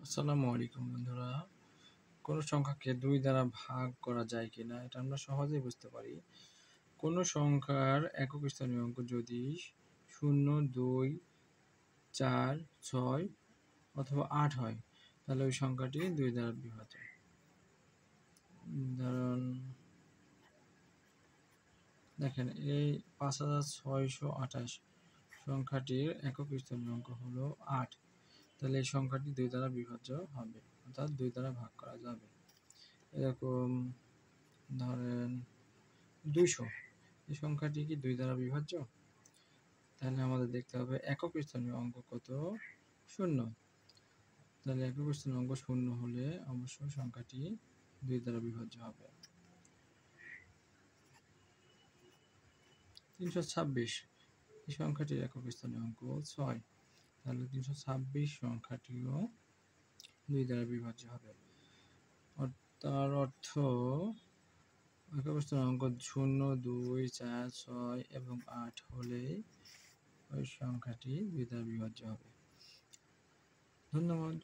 আসসালামু আলাইকুম বন্ধুরা। কোনো সংখ্যাকে ২ দ্বারা ভাগ করা যায় কিনা এটা আমরা সহজেই বুঝতে পারি। কোনো সংখ্যার একক স্থানীয় অঙ্ক যদি ০, ২, ৪, ৬ অথবা ৮ হয় তাহলে ওই সংখ্যাটি ২ দ্বারা বিভাজ্য। ধরুন দেখেন এই ৫৬২৮ সংখ্যাটির একক স্থানীয় অঙ্ক হলো ৮, তাহলে এই সংখ্যাটি ২ দ্বারা বিভাজ্য হবে, অর্থাৎ ২ দ্বারা ভাগ করা যাবে। এরকম ধরেন ২০০, এই সংখ্যাটি কি ২ দ্বারা বিভাজ্য? তাহলে আমাদের দেখতে হবে একক স্থানীয় অঙ্ক কত? ০। তাহলে একক স্থানীয় অঙ্ক ০ হলে অবশ্যই সংখ্যাটি ২ দ্বারা বিভাজ্য হবে। ৩২৬, এই সংখ্যাটির একক স্থানীয় অঙ্ক ৬, তাহলে ৩২৬ সংখ্যাটিও ২ দ্বারা বিভাজ্য হবে। তার অর্থ একক স্থানীয় অঙ্ক ০, ২, ৪, ৬ এবং ৮ হলে ওই সংখ্যাটি ২ দ্বারা বিভাজ্য হবে। ধন্যবাদ।